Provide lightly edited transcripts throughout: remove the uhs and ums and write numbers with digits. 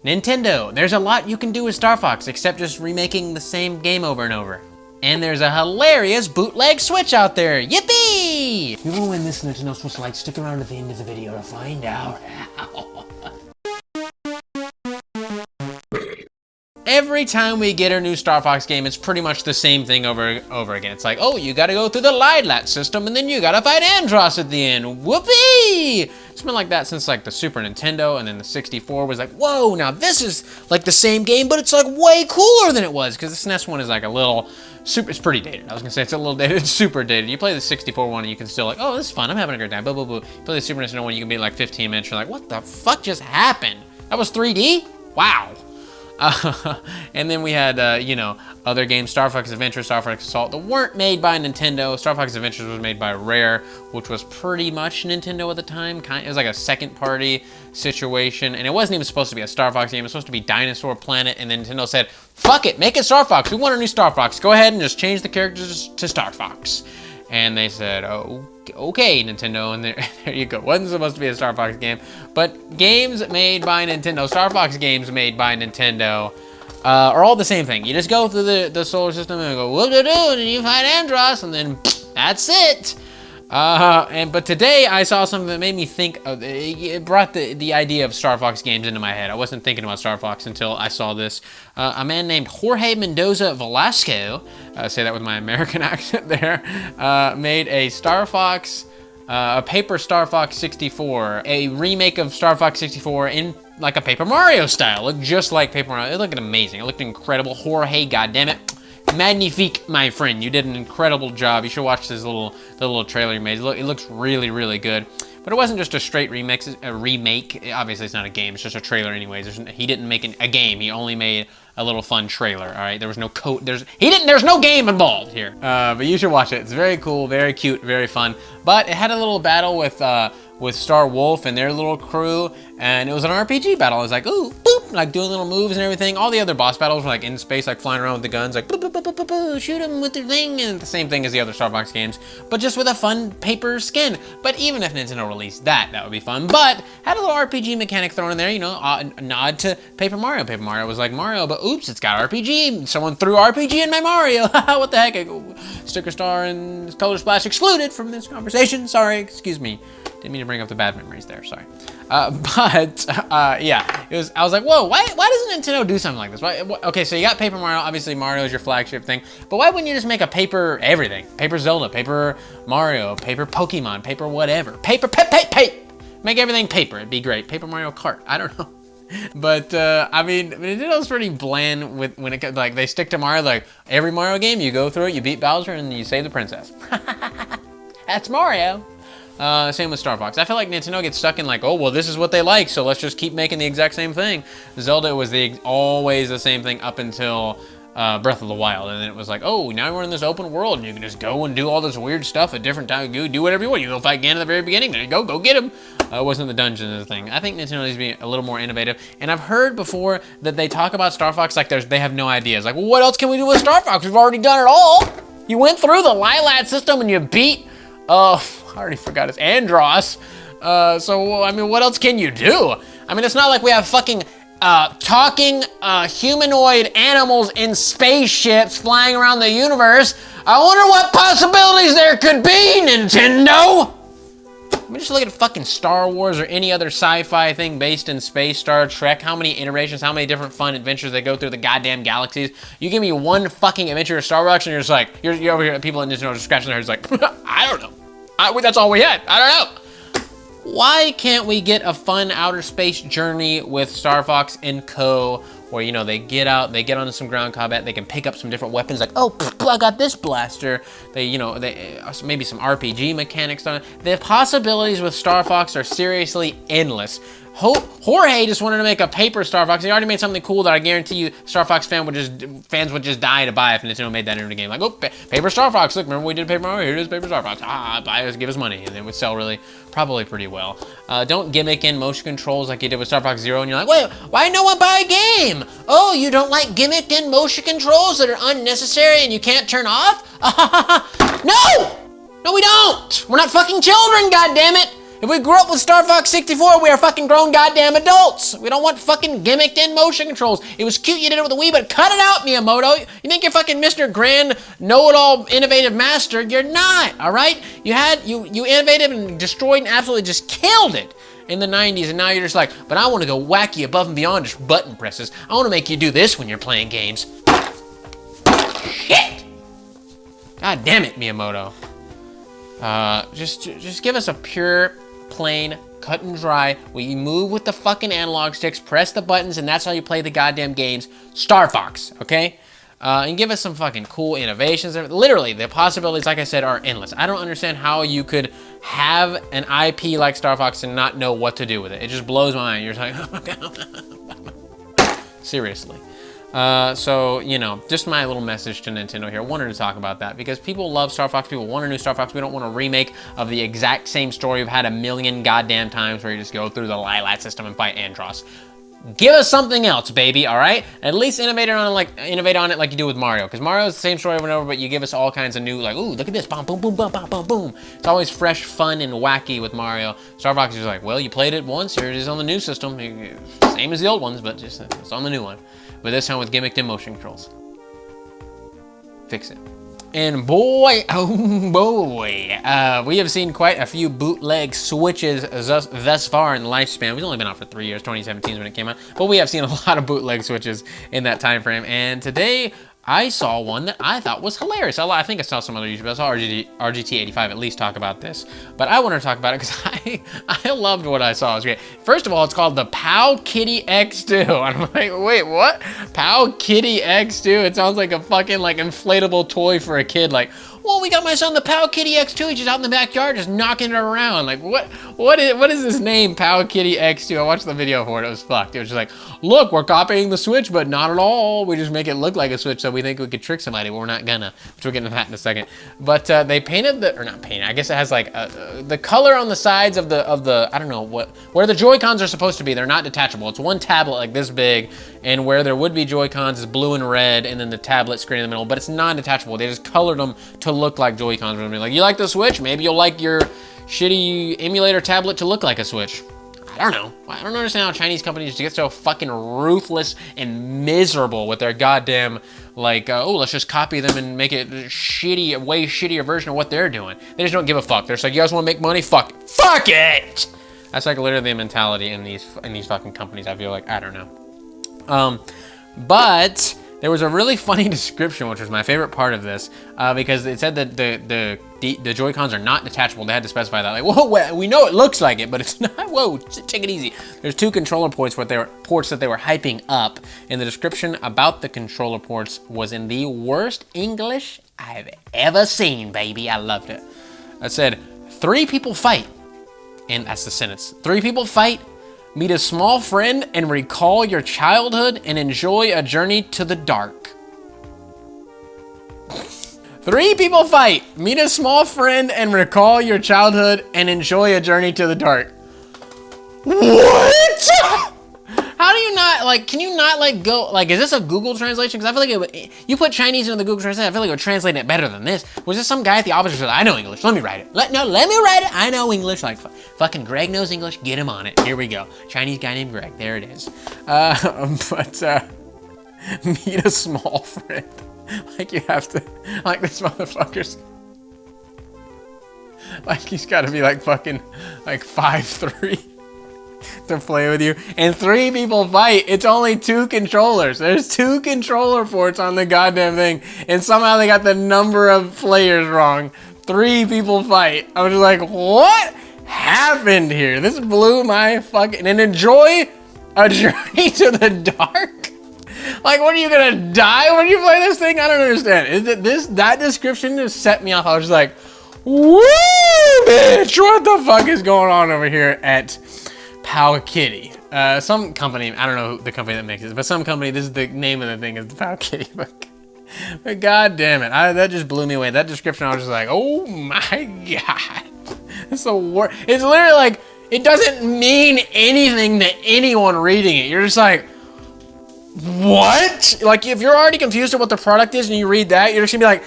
Nintendo, there's a lot you can do with Starfox except just remaking the same game over and over. And there's a hilarious bootleg Switch out there. Yippee! If you want to win this Nintendo Switch Lite, stick around to the end of the video to find out how. Every time we get a new Starfox game, it's pretty much the same thing over and over again. It's like, oh, you gotta go through the Lilat system and then you gotta fight Andross at the end. Whoopee! It's been like that since like the Super Nintendo, and then the 64 was like, whoa, now this is like the same game, but it's like way cooler than it was, because the SNES one is like a little it's pretty dated. I was gonna say it's a little dated, it's super dated. You play the 64 one and you can still like, oh, this is fun, I'm having a great time, boo, boo, boo. You play the Super Nintendo one, you can be like 15 minutes, you're like, what the fuck just happened? That was 3D? Wow. And then we had, you know, other games, Star Fox Adventure, Star Fox Assault, that weren't made by Nintendo. Star Fox Adventures was made by Rare, which was pretty much Nintendo at the time. It was like a second-party situation, and it wasn't even supposed to be a Star Fox game. It was supposed to be Dinosaur Planet, and then Nintendo said, fuck it, make it Star Fox. We want a new Star Fox. Go ahead and just change the characters to Star Fox. And they said, oh, okay, Nintendo, and there you go. Wasn't supposed to be a Star Fox game, but games made by Nintendo, Star Fox games made by Nintendo, are all the same thing. You just go through the solar system and go, whoop-de-doo, and you fight Andross, and then that's it. But today I saw something that made me think of, it brought the idea of Star Fox games into my head. I wasn't thinking about Star Fox until I saw this. A man named Jorge Mendoza Velasco, say that with my American accent there, made a Star Fox, a Paper Starfox 64, a remake of Star Fox 64 in like a Paper Mario style. It looked just like Paper Mario. It looked amazing. It looked incredible. Jorge, goddammit. Magnifique, my friend. You did an incredible job. You should watch this little trailer you made. It looks really, really good. But it wasn't just a straight remix, a remake. Obviously, it's not a game. It's just a trailer anyways. He didn't make a game. He only made a little fun trailer, all right? There was no code. There's no game involved here. But you should watch it. It's very cool, very cute, very fun. But it had a little battle with Star Wolf and their little crew, and it was an RPG battle. It was like, ooh, boop, like doing little moves and everything. All the other boss battles were like in space, like flying around with the guns, like boop, boop, boop, boop, boop, boop, shoot them with the thing, and the same thing as the other Star Fox games, but just with a fun paper skin. But even if Nintendo released that would be fun. But had a little RPG mechanic thrown in there, you know, a nod to Paper Mario. Paper Mario was like Mario, but oops, it's got RPG. Someone threw RPG in my Mario. What the heck? Sticker star and color splash excluded from this conversation. Sorry, excuse me. Didn't mean to bring up the bad memories there, sorry. Yeah, I was like, whoa, why doesn't Nintendo do something like this? Okay, so you got Paper Mario, obviously Mario is your flagship thing, but why wouldn't you just make a paper everything? Paper Zelda, paper Mario, paper Pokemon, paper whatever. Paper. Make everything paper, it'd be great. Paper Mario Kart, I don't know. But, I mean, Nintendo's pretty bland when it comes, like, they stick to Mario, like, every Mario game, you go through it, you beat Bowser, and you save the princess. That's Mario. Same with Star Fox. I feel like Nintendo gets stuck in like, oh, well, this is what they like, so let's just keep making the exact same thing. Zelda was always the same thing up until Breath of the Wild, and then it was like, oh, now we're in this open world, and you can just go and do all this weird stuff at different times. You do whatever you want. You go fight Ganon at the very beginning. There you go get him. It wasn't the dungeons thing. I think Nintendo needs to be a little more innovative, and I've heard before that they talk about Star Fox like they have no ideas. Like, well, what else can we do with Star Fox? We've already done it all. You went through the Lilat system and you beat, I already forgot it's Andross. So, I mean, what else can you do? I mean, it's not like we have fucking talking humanoid animals in spaceships flying around the universe. I wonder what possibilities there could be, Nintendo! I mean, just look at fucking Star Wars or any other sci-fi thing based in space, Star Trek, how many iterations, how many different fun adventures they go through the goddamn galaxies. You give me one fucking adventure of Star Fox and you're just like, you're over here, people in Nintendo just scratching their heads like, I don't know. That's all we had, I don't know. Why can't we get a fun outer space journey with Star Fox and Co., where, you know, they get out, they get onto some ground combat, they can pick up some different weapons, like, oh, I got this blaster. They, you know, maybe some RPG mechanics on it. The possibilities with Star Fox are seriously endless. Jorge just wanted to make a Paper Star Fox. He already made something cool that I guarantee you Star Fox fans would just die to buy if Nintendo made that into the game. Like, oh, Paper Star Fox. Look, remember we did Paper Mario? Here it is, Paper Star Fox. Buy us, give us money. And it would sell probably pretty well. Don't gimmick in motion controls like you did with Star Fox Zero, and you're like, wait, why no one buy a game? Oh, you don't like gimmicked in motion controls that are unnecessary and you can't turn off? No! No, we don't! We're not fucking children, goddammit! If we grew up with Star Fox 64, we are fucking grown goddamn adults. We don't want fucking gimmicked in motion controls. It was cute you did it with the Wii, but cut it out, Miyamoto. You think you're fucking Mr. Grand Know-It-All Innovative Master? You're not, all right? You innovated and destroyed and absolutely just killed it in the 90s, and now you're just like, but I want to go wacky above and beyond just button presses. I want to make you do this when you're playing games. Shit! God damn it, Miyamoto. Just give us a pure, plain, cut and dry, where you move with the fucking analog sticks, press the buttons, and that's how you play the goddamn games. Star Fox, okay? And give us some fucking cool innovations. Literally, the possibilities, like I said, are endless. I don't understand how you could have an IP like Star Fox and not know what to do with it. It just blows my mind. You're just like, seriously. So, you know, just my little message to Nintendo here. I wanted to talk about that because people love Star Fox. People want a new Star Fox. We don't want a remake of the exact same story we've had a million goddamn times where you just go through the Lilat system and fight Andross. Give us something else, baby, all right? At least innovate on it like you do with Mario, because Mario is the same story over and over, but you give us all kinds of new, like, ooh, look at this, boom, boom, boom, boom, boom, boom, boom. It's always fresh, fun, and wacky with Mario. Star Fox is like, well, you played it once, here it is on the new system. Same as the old ones, but just it's on the new one. But this time with gimmicked in motion controls. Fix it. And boy, oh boy, we have seen quite a few bootleg switches thus far in the lifespan. We've only been out for 3 years, 2017 is when it came out, but we have seen a lot of bootleg switches in that time frame. And today, I saw one that I thought was hilarious. I think I saw some other YouTubers. I saw RGT85 at least talk about this, but I want to talk about it because I loved what I saw. It was great. First of all, it's called the Powkiddy X2. I'm like, wait, what? Powkiddy X2? It sounds like a fucking like inflatable toy for a kid. Like, well, we got my son the Powkiddy X2. He's just out in the backyard, just knocking it around. Like, what is this name, Powkiddy X2? I watched the video for it. It was fucked. It was just like, look, we're copying the Switch, but not at all. We just make it look like a Switch, so we think we could trick somebody, but we're not gonna. Which we'll get into that in a second. But they painted or not painted. I guess it has like the color on the sides of the I don't know where the Joy-Cons are supposed to be. They're not detachable. It's one tablet like this big, and where there would be Joy-Cons is blue and red, and then the tablet screen in the middle. But it's non-detachable. They just colored them to look like Joy-Cons. Like, you like the Switch? Maybe you'll like your shitty emulator tablet to look like a Switch. I don't know. I don't understand how Chinese companies get so fucking ruthless and miserable with their goddamn, like, oh, let's just copy them and make it shitty, a way shittier version of what they're doing. They just don't give a fuck. They're just like, you guys want to make money? Fuck it! That's like literally the mentality in these fucking companies, I feel like. I don't know. But there was a really funny description, which was my favorite part of this, because it said that the Joy-Cons are not detachable. They had to specify that. Like, whoa, we know it looks like it, but it's not. Whoa, take it easy. There's two controller ports that they were hyping up, and the description about the controller ports was in the worst English I've ever seen, baby. I loved it. It said, 3 people fight, and that's the sentence. 3 people fight, meet a small friend, and recall your childhood and enjoy a journey to the dark. 3 people fight, meet a small friend, and recall your childhood and enjoy a journey to the dark. What? How do you not, like, can you not, like, go, like, is this a Google translation? Because I feel like you put Chinese into the Google translation, I feel like it would translate it better than this. Was this some guy at the office who said, I know English, let me write it. Let me write it, I know English. Like, fucking Greg knows English, get him on it. Here we go. Chinese guy named Greg, there it is. Meet a small friend. Like, you have to, like, this motherfucker's, like, he's gotta be, like, fucking, like, 5'3". To play with you, and 3 people fight. It's only 2 controllers. There's 2 controller ports on the goddamn thing, and somehow they got the number of players wrong. 3 people fight. I was just like, what happened here? This blew my fucking, and enjoy a journey to the dark? Like, what, are you gonna die when you play this thing? I don't understand. That description just set me off. I was just like, woo, bitch, what the fuck is going on over here at Powkiddy? Some company, I don't know the company that makes it, but some company, this is the name of the thing, is the Powkiddy. But god damn it, that just blew me away. That description, I was just like, oh my god. It's the worst. It's literally like, it doesn't mean anything to anyone reading it. You're just like, what? Like, if you're already confused at what the product is and you read that, you're just gonna be like,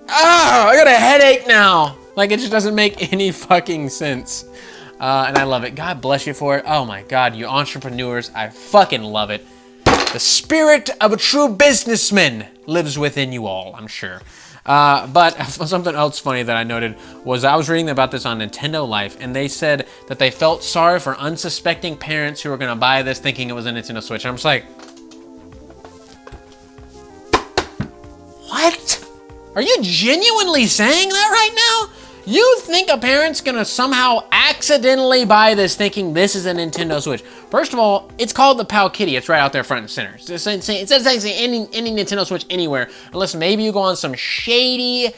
ah, I got a headache now. Like, it just doesn't make any fucking sense. and I love it. God bless you for it. Oh my God, you entrepreneurs, I fucking love it. The spirit of a true businessman lives within you all, I'm sure. But something else funny that I noted was I was reading about this on Nintendo Life, and they said that they felt sorry for unsuspecting parents who were gonna buy this thinking it was a Nintendo Switch. And I'm just like, what? Are you genuinely saying that right now? You think a parent's gonna somehow accidentally buy this thinking this is a Nintendo Switch? First of all, it's called the Powkiddy. It's right out there front and center. It says any Nintendo Switch anywhere, unless maybe you go on some shitty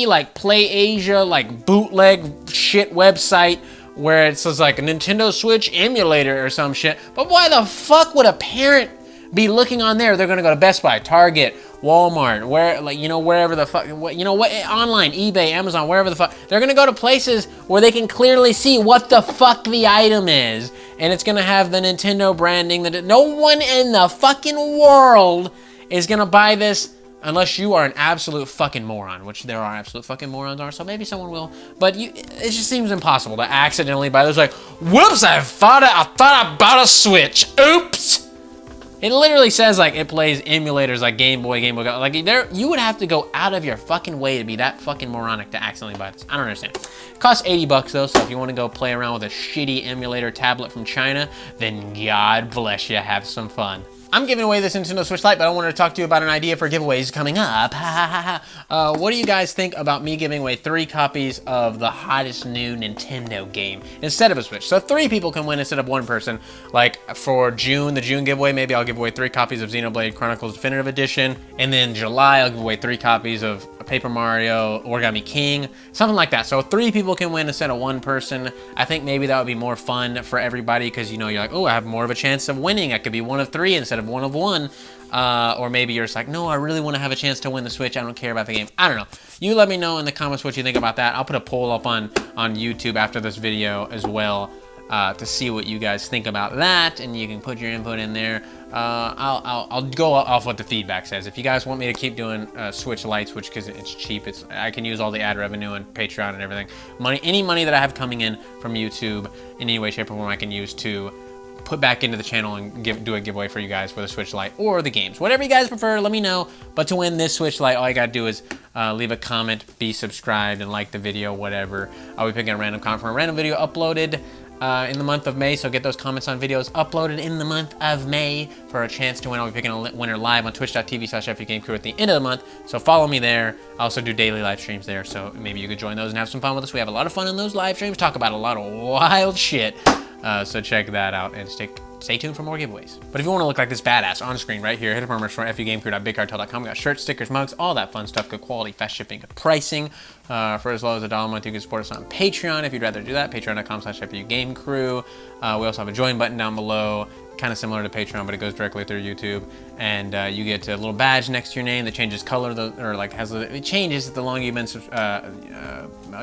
like Play Asia, like bootleg shit website where it says like a Nintendo Switch emulator or some shit. But why the fuck would a parent be looking on there? They're gonna go to Best Buy, Target, Walmart, where, like, you know, wherever the fuck, you know what, online, eBay, Amazon, wherever the fuck. They're gonna go to places where they can clearly see what the fuck the item is, and it's gonna have the Nintendo branding. That no one in the fucking world is gonna buy this unless you are an absolute fucking moron, which there are absolute fucking morons are, so maybe someone will. But it just seems impossible to accidentally buy this. Like, whoops, I thought I bought a Switch. Oops. It literally says like it plays emulators like Game Boy, like you would have to go out of your fucking way to be that fucking moronic to accidentally buy this. I don't understand. It costs 80 bucks though, so if you want to go play around with a shitty emulator tablet from China, then God bless you, have some fun. I'm giving away this Nintendo Switch Lite, but I wanted to talk to you about an idea for giveaways coming up. What do you guys think about me giving away 3 copies of the hottest new Nintendo game instead of a Switch? So 3 people can win instead of 1 person. Like for June, the June giveaway, maybe I'll give away 3 copies of Xenoblade Chronicles Definitive Edition. And then July, I'll give away 3 copies of Paper Mario Origami King, something like that. So 3 people can win instead of 1 person. I think maybe that would be more fun for everybody because, you know, you're like, oh, I have more of a chance of winning. I could be 1 of 3 instead of 1 of 1. Or maybe you're just like, no, I really want to have a chance to win the Switch. I don't care about the game. I don't know. You let me know in the comments what you think about that. I'll put a poll up on YouTube after this video as well to see what you guys think about that, and you can put your input in there. I'll go off what the feedback says. If you guys want me to keep doing Switch Lights, which because it's cheap, I can use all the ad revenue and Patreon and everything. Any money that I have coming in from YouTube in any way, shape, or form, I can use to put back into the channel and do a giveaway for you guys for the Switch Lite or the games. Whatever you guys prefer, let me know. But to win this Switch Lite, all you gotta do is leave a comment, be subscribed, and like the video, whatever. I'll be picking a random comment from a random video uploaded in the month of May, so get those comments on videos uploaded in the month of May for a chance to win. I'll be picking a winner live on twitch.tv/Fugamecrue at the end of the month, so follow me there. I also do daily live streams there, so maybe you could join those and have some fun with us. We have a lot of fun in those live streams, talk about a lot of wild shit. So check that out and stay tuned for more giveaways. But if you want to look like this badass on screen right here, hit up our merch store at fugamecrue.bigcartel.com. We got shirts, stickers, mugs, all that fun stuff, good quality, fast shipping, good pricing. For as low as $1 a month, you can support us on Patreon if you'd rather do that. Patreon.com/Fugamecrue. We also have a join button down below, kind of similar to Patreon, but it goes directly through YouTube. And you get a little badge next to your name that changes color, it changes the longer you've been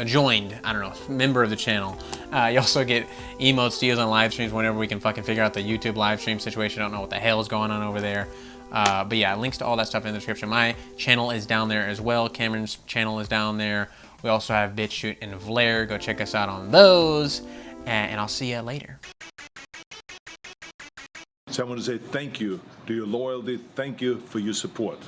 joined, I don't know, member of the channel. You also get emotes to use on live streams whenever we can fucking figure out the YouTube live stream situation. I don't know what the hell is going on over there. But yeah, links to all that stuff in the description. My channel is down there as well. Cameron's channel is down there. We also have BitChute and Vlaire. Go check us out on those. And I'll see you later. So I want to say thank you to your loyalty. Thank you for your support.